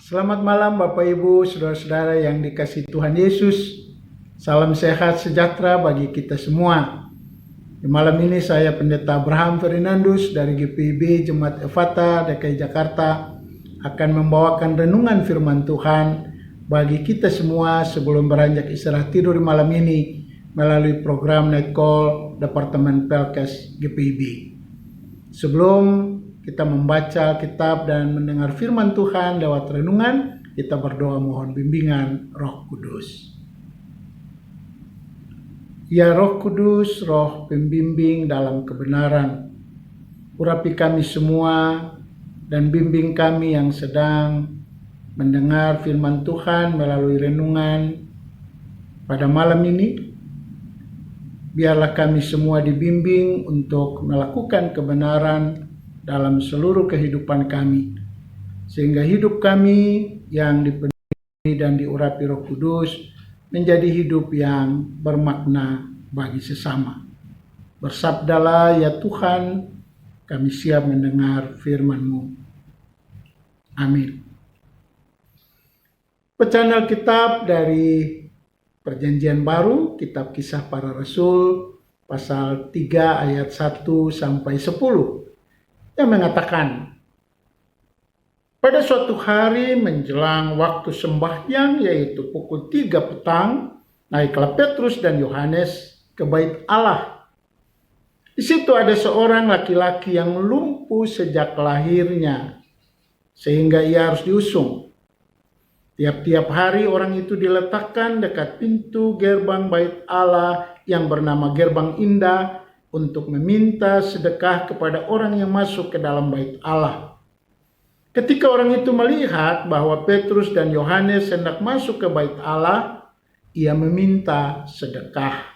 Selamat malam Bapak Ibu, Saudara-saudara yang dikasihi Tuhan Yesus. Salam sehat sejahtera bagi kita semua. Di malam ini saya Pendeta Abraham Ferdinandus dari GPIB Jemaat Efata DKI Jakarta akan membawakan renungan firman Tuhan bagi kita semua sebelum beranjak istirahat tidur di malam ini melalui program Night Call Departemen Pelkes GPIB. Sebelum kita membaca kitab dan mendengar firman Tuhan lewat renungan, kita berdoa mohon bimbingan Roh Kudus. Ya Roh Kudus, Roh pembimbing dalam kebenaran, urapi kami semua dan bimbing kami yang sedang mendengar firman Tuhan melalui renungan pada malam ini. Biarlah kami semua dibimbing untuk melakukan kebenaran dalam seluruh kehidupan kami, sehingga hidup kami yang dipenuhi dan diurapi Roh Kudus menjadi hidup yang bermakna bagi sesama. Bersabdalah ya Tuhan, kami siap mendengar firman-Mu. Amin. Bacaan Alkitab dari Perjanjian Baru, Kitab Kisah Para Rasul, pasal 3 ayat 1 sampai 10. Yang mengatakan, pada suatu hari menjelang waktu sembahyang, yaitu pukul 3 petang, naiklah Petrus dan Yohanes ke bait Allah. Di situ ada seorang laki-laki yang lumpuh sejak lahirnya, sehingga ia harus diusung. Tiap-tiap hari orang itu diletakkan dekat pintu gerbang bait Allah yang bernama Gerbang Indah, untuk meminta sedekah kepada orang yang masuk ke dalam bait Allah. Ketika orang itu melihat bahwa Petrus dan Yohanes hendak masuk ke bait Allah, ia meminta sedekah.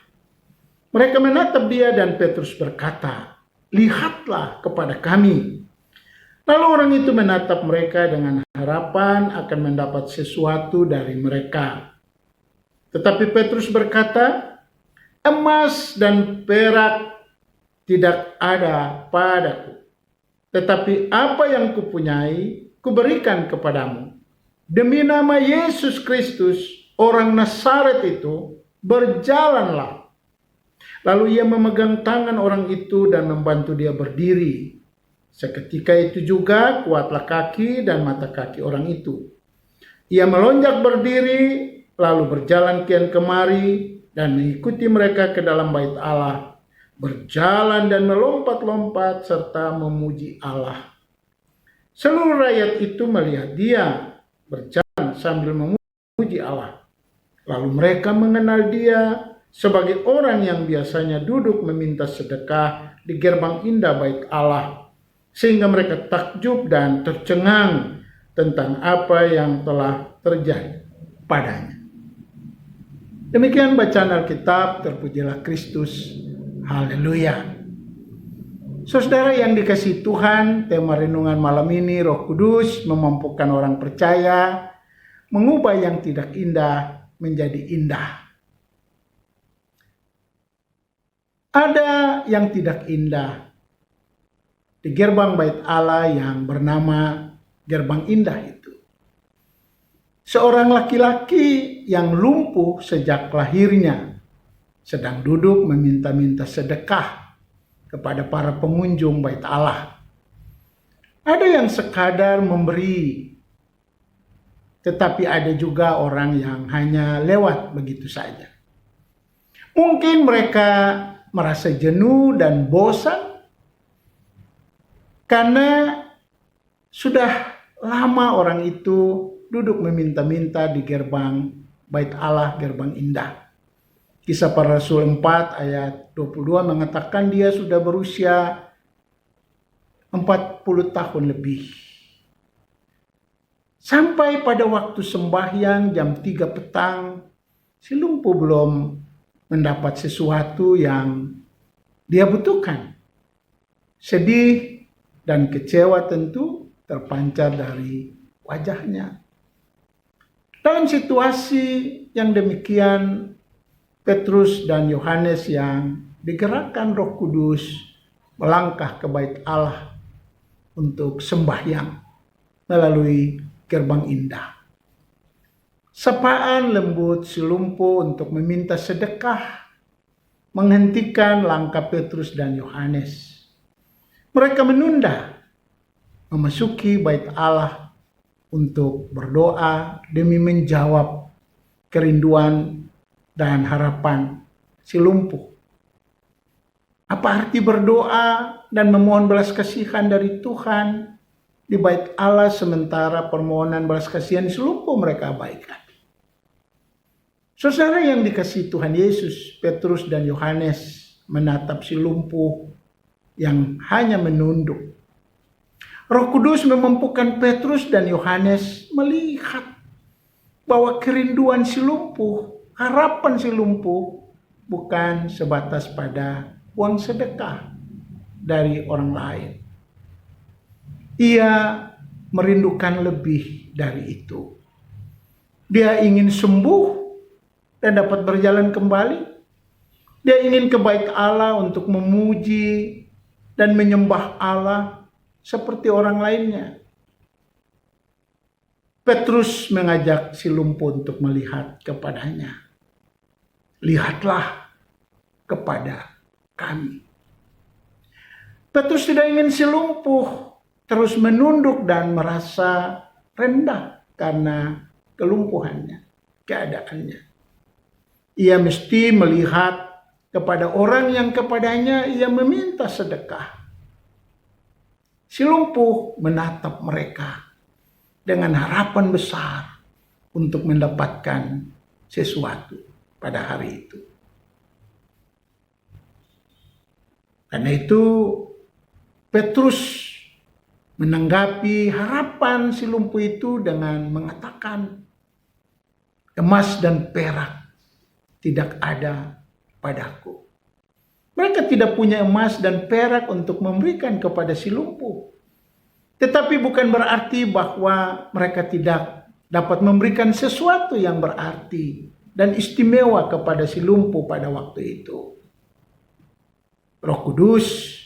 Mereka menatap dia dan Petrus berkata, "Lihatlah kepada kami." Lalu orang itu menatap mereka dengan harapan akan mendapat sesuatu dari mereka. Tetapi Petrus berkata, "Emas dan perak tidak ada padaku, tetapi apa yang kupunyai kuberikan kepadamu. Demi nama Yesus Kristus, orang Nazaret itu, berjalanlah." Lalu ia memegang tangan orang itu dan membantu dia berdiri. Seketika itu juga kuatlah kaki dan mata kaki orang itu. Ia melonjak berdiri, lalu berjalan kian kemari dan mengikuti mereka ke dalam bait Allah, berjalan dan melompat-lompat serta memuji Allah. Seluruh rakyat itu melihat dia berjalan sambil memuji Allah. Lalu mereka mengenal dia sebagai orang yang biasanya duduk meminta sedekah di gerbang indah bait Allah, sehingga mereka takjub dan tercengang tentang apa yang telah terjadi padanya. Demikian bacaan Alkitab, terpujilah Kristus. Haleluya. Saudara yang dikasihi Tuhan, tema renungan malam ini, Roh Kudus memampukan orang percaya mengubah yang tidak indah menjadi indah. Ada yang tidak indah di gerbang bait Allah yang bernama Gerbang Indah itu. Seorang laki-laki yang lumpuh sejak lahirnya sedang duduk meminta-minta sedekah kepada para pengunjung bait Allah. Ada yang sekadar memberi, tetapi ada juga orang yang hanya lewat begitu saja. Mungkin mereka merasa jenuh dan bosan karena sudah lama orang itu duduk meminta-minta di gerbang bait Allah, Gerbang Indah. Kisah Para Rasul 4 ayat 22 mengatakan dia sudah berusia 40 tahun lebih. Sampai pada waktu sembahyang jam 3 petang, si lumpuh belum mendapat sesuatu yang dia butuhkan. Sedih dan kecewa tentu terpancar dari wajahnya. Dalam situasi yang demikian, Petrus dan Yohanes yang digerakkan Roh Kudus melangkah ke bait Allah untuk sembahyang melalui gerbang indah. Sapaan lembut si lumpuh untuk meminta sedekah menghentikan langkah Petrus dan Yohanes. Mereka menunda memasuki bait Allah untuk berdoa demi menjawab kerinduan dan harapan si lumpuh. Apa arti berdoa dan memohon belas kasihan dari Tuhan di bait Allah sementara permohonan belas kasihan si lumpuh mereka abaikan? Saudara yang dikasihi Tuhan Yesus, Petrus dan Yohanes menatap si lumpuh yang hanya menunduk. Roh Kudus memampukan Petrus dan Yohanes melihat bahwa kerinduan si lumpuh, harapan si lumpuh bukan sebatas pada uang sedekah dari orang lain. Ia merindukan lebih dari itu. Dia ingin sembuh dan dapat berjalan kembali. Dia ingin ke bait Allah untuk memuji dan menyembah Allah seperti orang lainnya. Petrus mengajak si lumpuh untuk melihat kepadanya. Lihatlah kepada kami. Petrus tidak ingin si lumpuh terus menunduk dan merasa rendah karena kelumpuhannya, keadaannya. Ia mesti melihat kepada orang yang kepadanya ia meminta sedekah. Si lumpuh menatap mereka dengan harapan besar untuk mendapatkan sesuatu pada hari itu. Karena itu Petrus menanggapi harapan si lumpuh itu dengan mengatakan, emas dan perak tidak ada padaku. Mereka tidak punya emas dan perak untuk memberikan kepada si lumpuh. Tetapi bukan berarti bahwa mereka tidak dapat memberikan sesuatu yang berarti dan istimewa kepada si lumpuh pada waktu itu. Roh Kudus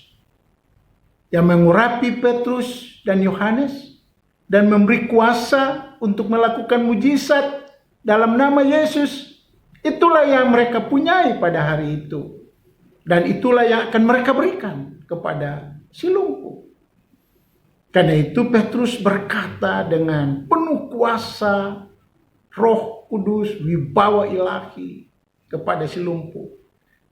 yang mengurapi Petrus dan Yohanes dan memberi kuasa untuk melakukan mujizat dalam nama Yesus, itulah yang mereka punyai pada hari itu. Dan itulah yang akan mereka berikan kepada si lumpuh. Karena itu Petrus berkata dengan penuh kuasa Roh Kudus, wibawa ilahi kepada si lumpuh.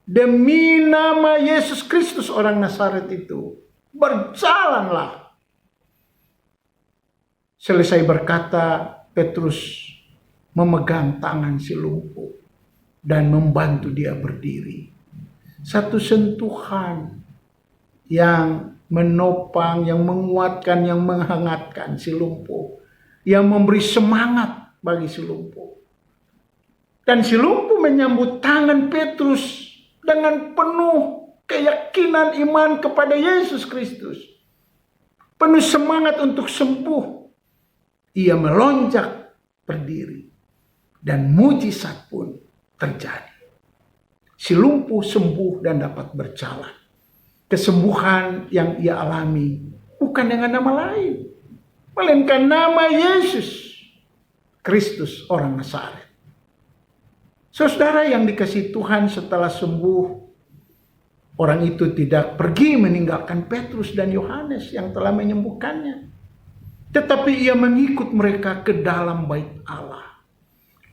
Demi nama Yesus Kristus orang Nazaret itu, berjalanlah. Selesai berkata, Petrus memegang tangan si lumpuh dan membantu dia berdiri. Satu sentuhan yang menopang, yang menguatkan, yang menghangatkan si lumpuh. Yang memberi semangat bagi si lumpuh. Dan si lumpuh menyambut tangan Petrus dengan penuh keyakinan iman kepada Yesus Kristus. Penuh semangat untuk sembuh. Ia melonjak berdiri. Dan mujizat pun terjadi. Si lumpuh sembuh dan dapat berjalan. Kesembuhan yang ia alami bukan dengan nama lain, melainkan nama Yesus Kristus orang Nazaret. Saudara yang dikasihi Tuhan, setelah sembuh, orang itu tidak pergi meninggalkan Petrus dan Yohanes yang telah menyembuhkannya. Tetapi ia mengikut mereka ke dalam bait Allah.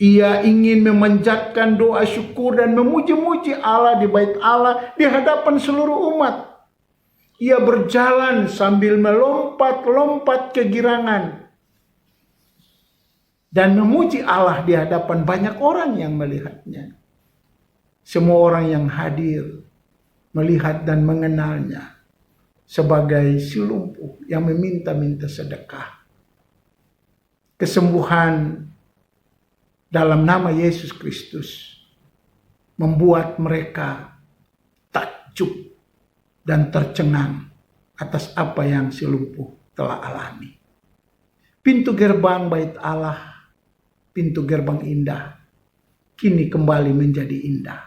Ia ingin memanjatkan doa syukur dan memuji-muji Allah di bait Allah di hadapan seluruh umat. Ia berjalan sambil melompat-lompat kegirangan dan memuji Allah di hadapan banyak orang yang melihatnya. Semua orang yang hadir melihat dan mengenalnya sebagai si lumpuh yang meminta-minta sedekah. Kesembuhan dalam nama Yesus Kristus membuat mereka takjub dan tercengang atas apa yang si lumpuh telah alami. Pintu gerbang bait Allah, pintu gerbang indah, kini kembali menjadi indah.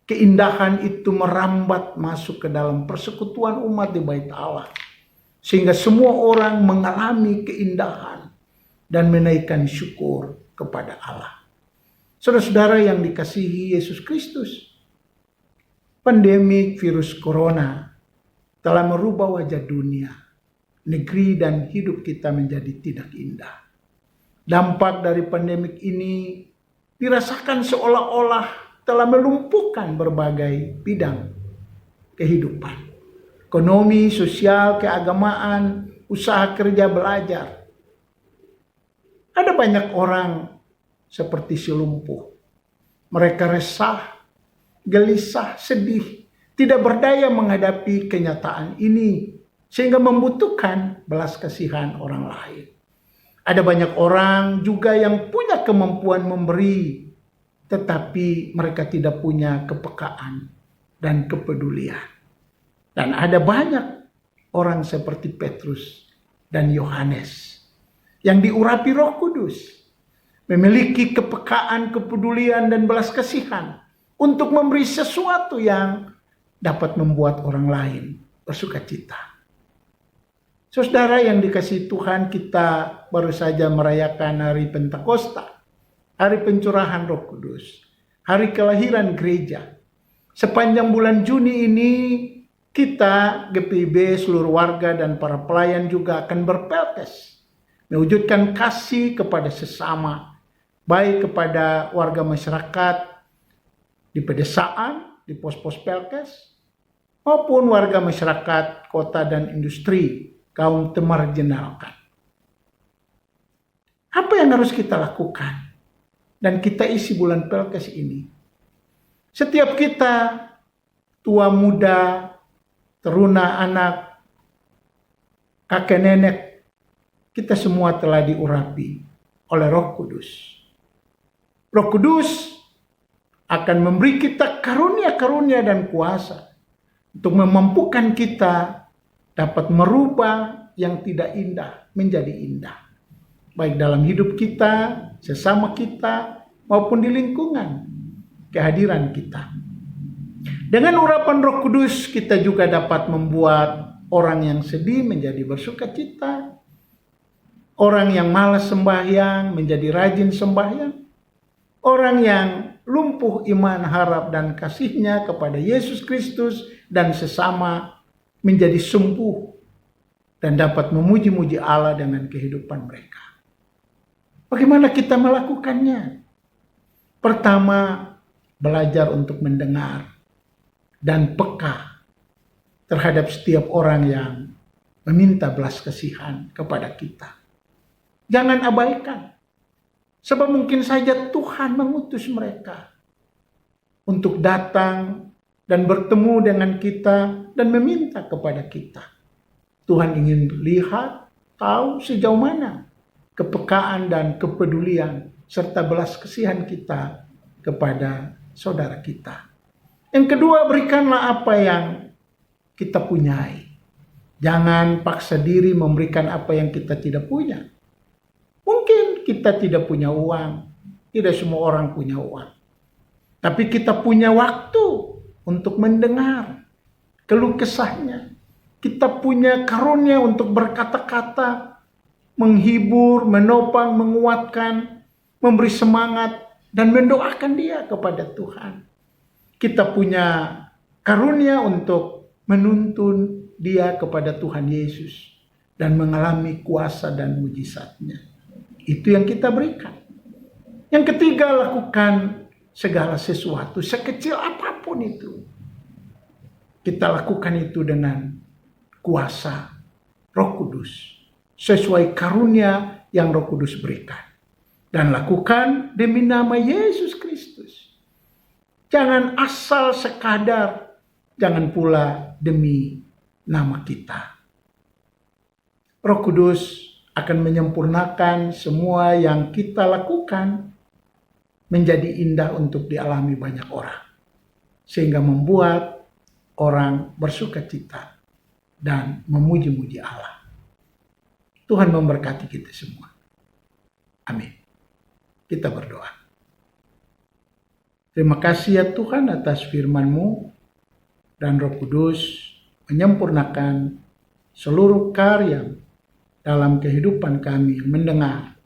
Keindahan itu merambat masuk ke dalam persekutuan umat di bait Allah. Sehingga semua orang mengalami keindahan, dan menaikkan syukur kepada Allah. Saudara-saudara yang dikasihi Yesus Kristus, pandemi virus corona telah merubah wajah dunia, negeri dan hidup kita menjadi tidak indah. Dampak dari pandemik ini dirasakan seolah-olah telah melumpuhkan berbagai bidang kehidupan. Ekonomi, sosial, keagamaan, usaha kerja, belajar. Ada banyak orang seperti si lumpuh. Mereka resah, gelisah, sedih, tidak berdaya menghadapi kenyataan ini, sehingga membutuhkan belas kasihan orang lain. Ada banyak orang juga yang punya kemampuan memberi, tetapi mereka tidak punya kepekaan dan kepedulian. Dan ada banyak orang seperti Petrus dan Yohanes yang diurapi Roh Kudus, memiliki kepekaan, kepedulian, dan belas kasihan untuk memberi sesuatu yang dapat membuat orang lain bersukacita. Saudara yang dikasihi Tuhan, kita baru saja merayakan hari Pentakosta, hari pencurahan Roh Kudus, hari kelahiran gereja. Sepanjang bulan Juni ini, kita GPIB, seluruh warga dan para pelayan juga akan berpelkes, mewujudkan kasih kepada sesama, baik kepada warga masyarakat di pedesaan, di pos-pos pelkes, maupun warga masyarakat kota dan industri, kaum termarginalkan. Apa yang harus kita lakukan dan kita isi bulan pelkes ini? Setiap kita, tua muda, teruna anak, kakek nenek, kita semua telah diurapi oleh Roh Kudus. Roh Kudus akan memberi kita karunia-karunia dan kuasa untuk memampukan kita dapat merubah yang tidak indah menjadi indah. Baik dalam hidup kita, sesama kita, maupun di lingkungan kehadiran kita. Dengan urapan Roh Kudus, kita juga dapat membuat orang yang sedih menjadi bersukacita, orang yang malas sembahyang menjadi rajin sembahyang, orang yang lumpuh iman, harap, dan kasihnya kepada Yesus Kristus dan sesama menjadi sembuh dan dapat memuji-muji Allah dengan kehidupan mereka. Bagaimana kita melakukannya? Pertama, belajar untuk mendengar dan peka terhadap setiap orang yang meminta belas kasihan kepada kita. Jangan abaikan, sebab mungkin saja Tuhan mengutus mereka untuk datang dan bertemu dengan kita dan meminta kepada kita. Tuhan ingin lihat, tahu sejauh mana kepekaan dan kepedulian serta belas kasihan kita kepada saudara kita. Yang kedua, berikanlah apa yang kita punyai. Jangan paksa diri memberikan apa yang kita tidak punya. Mungkin kita tidak punya uang, tidak semua orang punya uang. Tapi kita punya waktu untuk mendengar keluh kesahnya. Kita punya karunia untuk berkata-kata, menghibur, menopang, menguatkan, memberi semangat, dan mendoakan dia kepada Tuhan. Kita punya karunia untuk menuntun dia kepada Tuhan Yesus dan mengalami kuasa dan mujizatnya. Itu yang kita berikan. Yang ketiga, lakukan segala sesuatu, sekecil apapun itu. Kita lakukan itu dengan kuasa Roh Kudus, sesuai karunia yang Roh Kudus berikan. Dan lakukan demi nama Yesus Kristus. Jangan asal sekadar, jangan pula demi nama kita. Roh Kudus akan menyempurnakan semua yang kita lakukan menjadi indah untuk dialami banyak orang. Sehingga membuat orang bersukacita dan memuji-muji Allah. Tuhan memberkati kita semua. Amin. Kita berdoa. Terima kasih ya Tuhan atas firman-Mu dan Roh Kudus menyempurnakan seluruh karya dalam kehidupan kami mendengar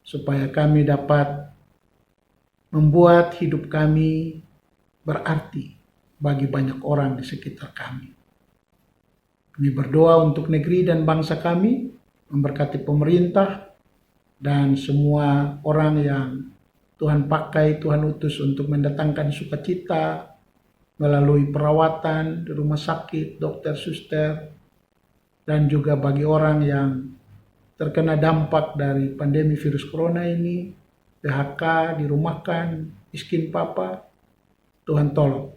supaya kami dapat membuat hidup kami berarti bagi banyak orang di sekitar kami. Kami berdoa untuk negeri dan bangsa kami, memberkati pemerintah dan semua orang yang Tuhan pakai, Tuhan utus untuk mendatangkan sukacita melalui perawatan di rumah sakit, dokter, suster, dan juga bagi orang yang terkena dampak dari pandemi virus corona ini, PHK, dirumahkan, miskin papa, Tuhan tolong.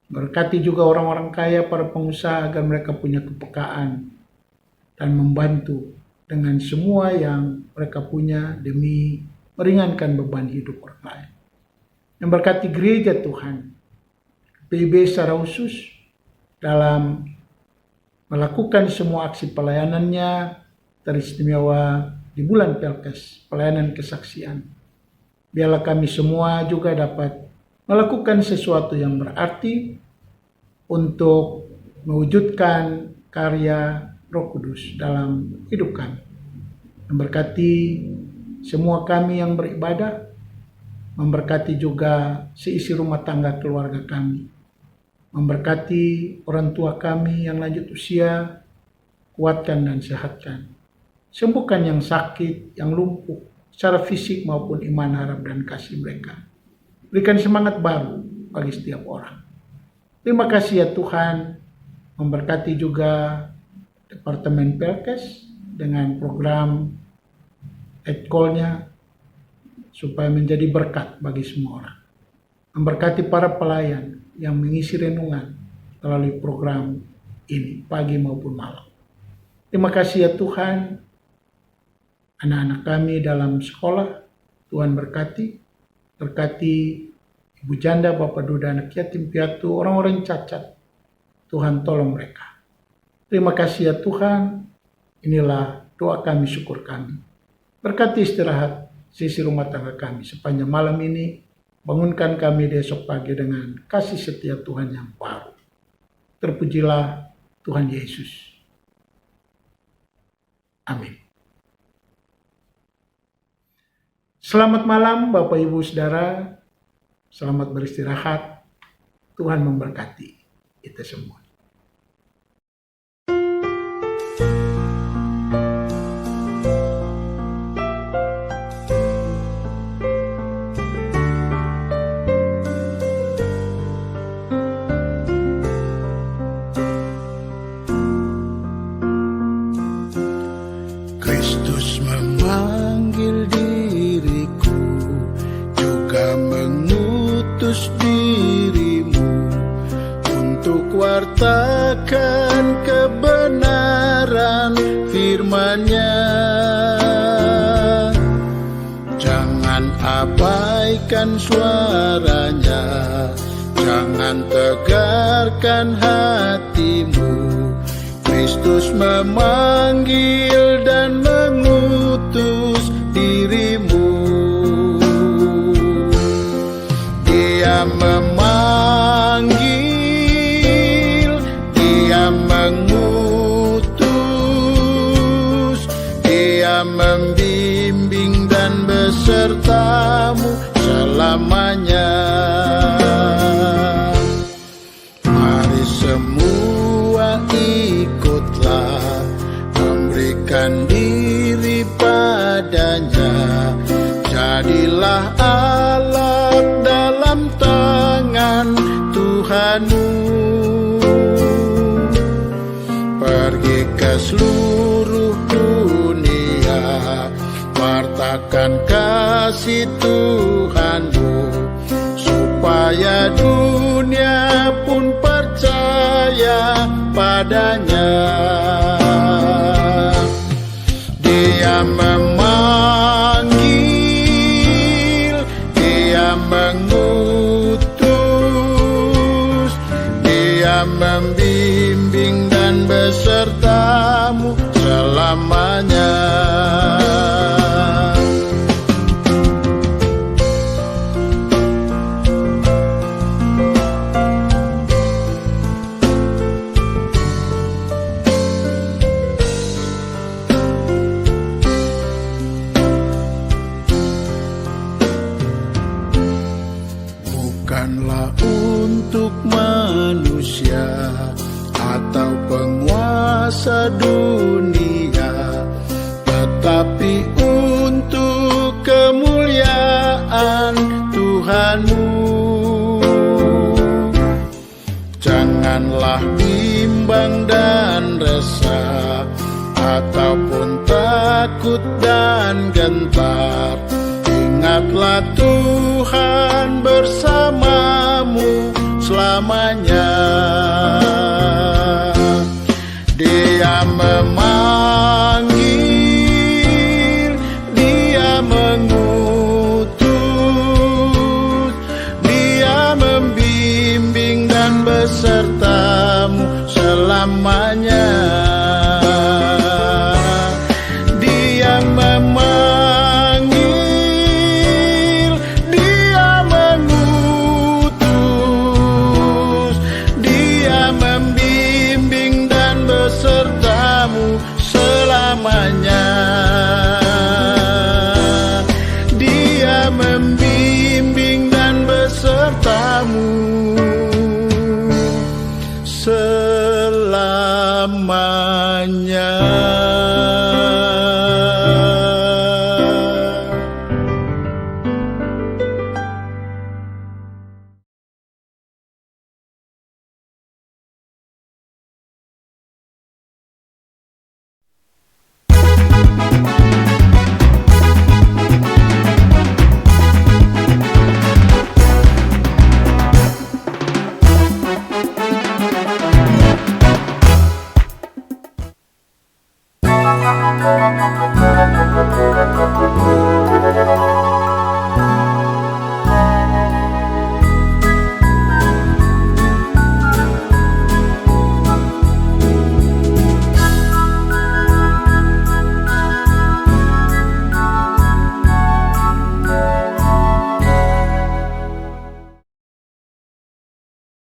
Berkati juga orang-orang kaya, para pengusaha agar mereka punya kepekaan dan membantu dengan semua yang mereka punya demi meringankan beban hidup orang lain. Yang berkati gereja Tuhan, PIB secara khusus dalam melakukan semua aksi pelayanannya, teristimewa di bulan Pelkes, pelayanan kesaksian. Biarlah kami semua juga dapat melakukan sesuatu yang berarti untuk mewujudkan karya Roh Kudus dalam hidup kami. Memberkati semua kami yang beribadah, memberkati juga seisi rumah tangga keluarga kami, memberkati orang tua kami yang lanjut usia, kuatkan dan sehatkan, sembuhkan yang sakit, yang lumpuh, secara fisik maupun iman, harap dan kasih mereka. Berikan semangat baru bagi setiap orang. Terima kasih ya Tuhan, memberkati juga Departemen Pelkes dengan program Call-nya supaya menjadi berkat bagi semua orang. Memberkati para pelayan yang mengisi renungan melalui program ini pagi maupun malam. Terima kasih ya Tuhan, anak-anak kami dalam sekolah, Tuhan berkati ibu janda, bapak duda, anak yatim piatu, orang-orang cacat, Tuhan tolong mereka. Terima kasih ya Tuhan, inilah doa kami, syukur kami. Berkati istirahat sisi rumah tangga kami sepanjang malam ini, bangunkan kami besok pagi dengan kasih setia Tuhan yang baru. Terpujilah Tuhan Yesus. Amin. Selamat malam Bapak Ibu Saudara, selamat beristirahat, Tuhan memberkati kita semua. Kristus memanggil diriku, juga mengutus dirimu untuk wartakan kebenaran firman-Nya. Jangan abaikan suaranya, jangan tegarkan hatimu. Kristus memanggil dan mengutus dirimu. Dia memanggil, Dia mengutus, Dia membimbing dan besertamu selamanya. Mari semua ikutlah, memberikan diri padanya. Jadilah alat dalam tangan Tuhanmu. Pergi ke seluruh dunia, wartakan kasih Tuhanmu, supaya dunia pun percaya padanya. Dia memanggil, Dia mengutus, Dia membimbing dan besertamu selamanya. untuk manusia atau penguasa dunia, tetapi untuk kemuliaan Tuhanmu. Janganlah bimbang dan resah, ataupun takut dan gentar. Ingatlah Tuhan bersamamu selamanya. Dia memanggil, Dia mengutus, Dia membimbing dan besertamu selamanya. Dia memanggil, Dia mengutus, Dia membimbing dan besertamu selamanya. Dia membimbing dan besertamu selamanya.